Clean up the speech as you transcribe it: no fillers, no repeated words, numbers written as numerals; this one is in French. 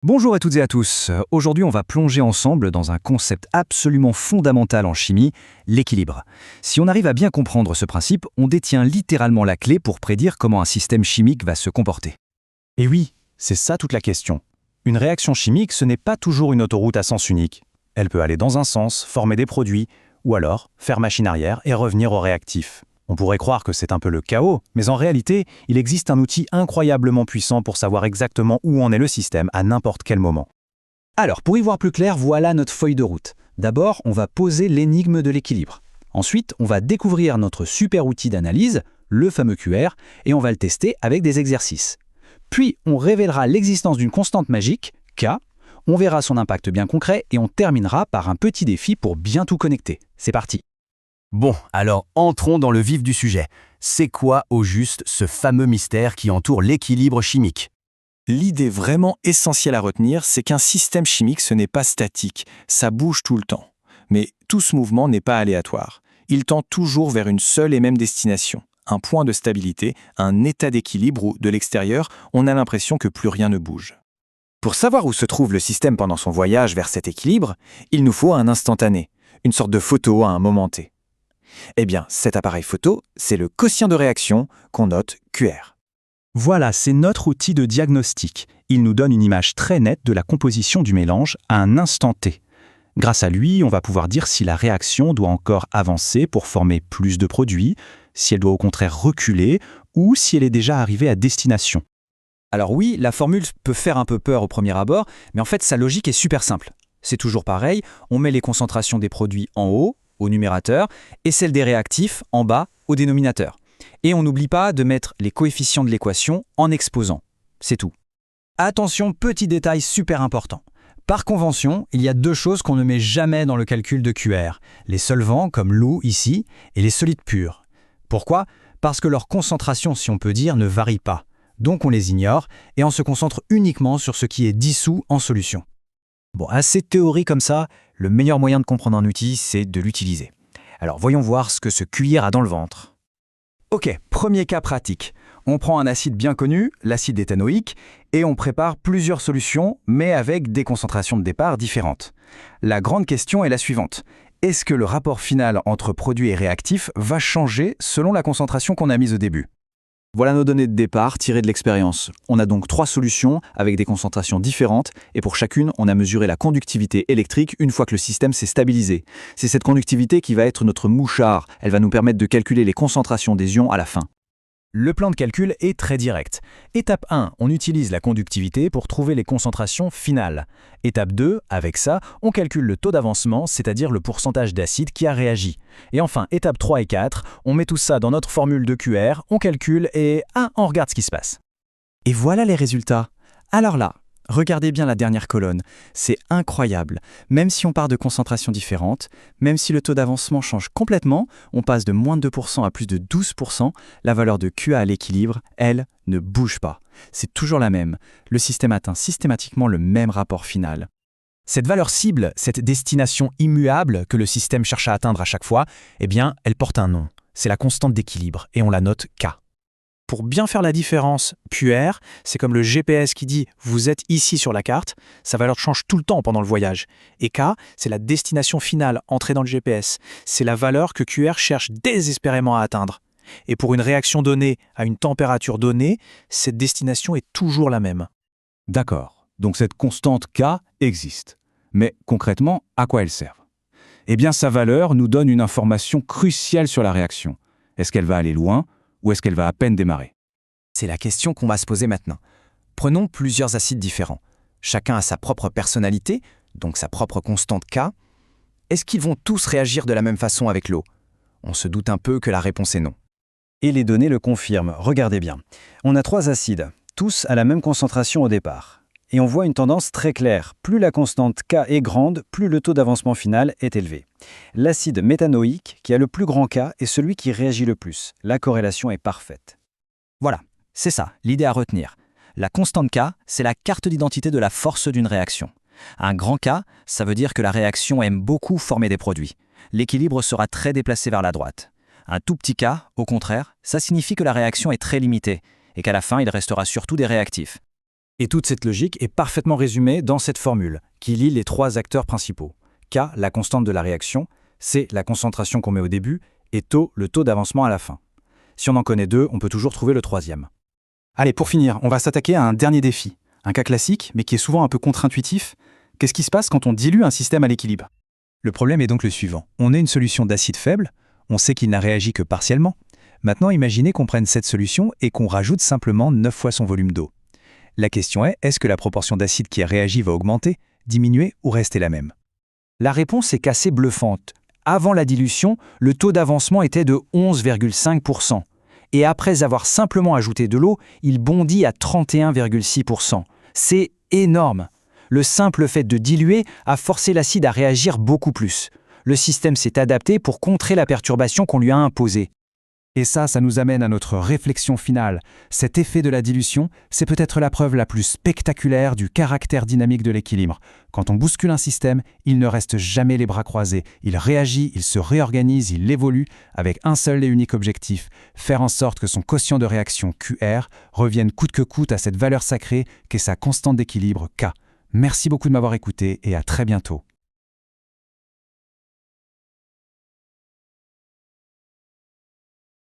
Bonjour à toutes et à tous. Aujourd'hui, on va plonger ensemble dans un concept absolument fondamental en chimie, l'équilibre. Si on arrive à bien comprendre ce principe, on détient littéralement la clé pour prédire comment un système chimique va se comporter. Et oui, c'est ça toute la question. Une réaction chimique, ce n'est pas toujours une autoroute à sens unique. Elle peut aller dans un sens, former des produits, ou alors faire machine arrière et revenir au réactif. On pourrait croire que c'est un peu le chaos, mais en réalité, il existe un outil incroyablement puissant pour savoir exactement où en est le système à n'importe quel moment. Alors, pour y voir plus clair, voilà notre feuille de route. D'abord, on va poser l'énigme de l'équilibre. Ensuite, on va découvrir notre super outil d'analyse, le fameux QR, et on va le tester avec des exercices. Puis, on révélera l'existence d'une constante magique, K, on verra son impact bien concret et on terminera par un petit défi pour bien tout connecter. C'est parti! Bon, alors entrons dans le vif du sujet. C'est quoi au juste ce fameux mystère qui entoure l'équilibre chimique? L'idée vraiment essentielle à retenir, c'est qu'un système chimique, ce n'est pas statique, ça bouge tout le temps. Mais tout ce mouvement n'est pas aléatoire. Il tend toujours vers une seule et même destination, un point de stabilité, un état d'équilibre où, de l'extérieur, on a l'impression que plus rien ne bouge. Pour savoir où se trouve le système pendant son voyage vers cet équilibre, il nous faut un instantané, une sorte de photo à un moment T. Eh bien, cet appareil photo, c'est le quotient de réaction qu'on note QR. Voilà, c'est notre outil de diagnostic. Il nous donne une image très nette de la composition du mélange à un instant T. Grâce à lui, on va pouvoir dire si la réaction doit encore avancer pour former plus de produits, si elle doit au contraire reculer ou si elle est déjà arrivée à destination. Alors oui, la formule peut faire un peu peur au premier abord, mais en fait sa logique est super simple. C'est toujours pareil, on met les concentrations des produits en haut, au numérateur, et celle des réactifs en bas, au dénominateur. Et on n'oublie pas de mettre les coefficients de l'équation en exposant. C'est tout. Attention, petit détail super important. Par convention, il y a deux choses qu'on ne met jamais dans le calcul de QR. Les solvants, comme l'eau ici, et les solides purs. Pourquoi? Parce que leur concentration, si on peut dire, ne varie pas. Donc on les ignore, et on se concentre uniquement sur ce qui est dissous en solution. Bon, assez de théorie comme ça, le meilleur moyen de comprendre un outil, c'est de l'utiliser. Alors voyons voir ce que ce cuir a dans le ventre. Ok, premier cas pratique. On prend un acide bien connu, l'acide éthanoïque, et on prépare plusieurs solutions, mais avec des concentrations de départ différentes. La grande question est la suivante. Est-ce que le rapport final entre produit et réactif va changer selon la concentration qu'on a mise au début? Voilà nos données de départ tirées de l'expérience. On a donc 3 solutions avec des concentrations différentes et pour chacune, on a mesuré la conductivité électrique une fois que le système s'est stabilisé. C'est cette conductivité qui va être notre mouchard. Elle va nous permettre de calculer les concentrations des ions à la fin. Le plan de calcul est très direct. Étape 1, on utilise la conductivité pour trouver les concentrations finales. Étape 2, avec ça, on calcule le taux d'avancement, c'est-à-dire le pourcentage d'acide qui a réagi. Et enfin, étape 3 et 4, on met tout ça dans notre formule de QR, on calcule et on regarde ce qui se passe. Et voilà les résultats. Alors là, regardez bien la dernière colonne, c'est incroyable. Même si on part de concentrations différentes, même si le taux d'avancement change complètement, on passe de moins de 2% à plus de 12%, la valeur de QA à l'équilibre, elle, ne bouge pas. C'est toujours la même. Le système atteint systématiquement le même rapport final. Cette valeur cible, cette destination immuable que le système cherche à atteindre à chaque fois, eh bien, elle porte un nom. C'est la constante d'équilibre et on la note K. Pour bien faire la différence, QR, c'est comme le GPS qui dit « vous êtes ici sur la carte », sa valeur change tout le temps pendant le voyage. Et K, c'est la destination finale entrée dans le GPS. C'est la valeur que QR cherche désespérément à atteindre. Et pour une réaction donnée à une température donnée, cette destination est toujours la même. D'accord, donc cette constante K existe. Mais concrètement, à quoi elle sert? Eh bien, sa valeur nous donne une information cruciale sur la réaction. Est-ce qu'elle va aller loin ou est-ce qu'elle va à peine démarrer? C'est la question qu'on va se poser maintenant. Prenons plusieurs acides différents. Chacun a sa propre personnalité, donc sa propre constante K. Est-ce qu'ils vont tous réagir de la même façon avec l'eau? On se doute un peu que la réponse est non. Et les données le confirment, regardez bien. On a 3 acides, tous à la même concentration au départ. Et on voit une tendance très claire. Plus la constante K est grande, plus le taux d'avancement final est élevé. L'acide méthanoïque, qui a le plus grand K, est celui qui réagit le plus. La corrélation est parfaite. Voilà, c'est ça, l'idée à retenir. La constante K, c'est la carte d'identité de la force d'une réaction. Un grand K, ça veut dire que la réaction aime beaucoup former des produits. L'équilibre sera très déplacé vers la droite. Un tout petit K, au contraire, ça signifie que la réaction est très limitée et qu'à la fin, il restera surtout des réactifs. Et toute cette logique est parfaitement résumée dans cette formule, qui lie les trois acteurs principaux. K, la constante de la réaction, C, la concentration qu'on met au début, et taux, le taux d'avancement à la fin. Si on en connaît deux, on peut toujours trouver le troisième. Allez, pour finir, on va s'attaquer à un dernier défi. Un cas classique, mais qui est souvent un peu contre-intuitif. Qu'est-ce qui se passe quand on dilue un système à l'équilibre? Le problème est donc le suivant. On a une solution d'acide faible, on sait qu'il n'a réagi que partiellement. Maintenant, imaginez qu'on prenne cette solution et qu'on rajoute simplement 9 fois son volume d'eau. La question est que la proportion d'acide qui a réagi va augmenter, diminuer ou rester la même? La réponse est assez bluffante. Avant la dilution, le taux d'avancement était de 11,5%. Et après avoir simplement ajouté de l'eau, il bondit à 31,6%. C'est énorme. Le simple fait de diluer a forcé l'acide à réagir beaucoup plus. Le système s'est adapté pour contrer la perturbation qu'on lui a imposée. Et ça nous amène à notre réflexion finale. Cet effet de la dilution, c'est peut-être la preuve la plus spectaculaire du caractère dynamique de l'équilibre. Quand on bouscule un système, il ne reste jamais les bras croisés. Il réagit, il se réorganise, il évolue avec un seul et unique objectif, faire en sorte que son quotient de réaction QR revienne coûte que coûte à cette valeur sacrée qu'est sa constante d'équilibre K. Merci beaucoup de m'avoir écouté et à très bientôt.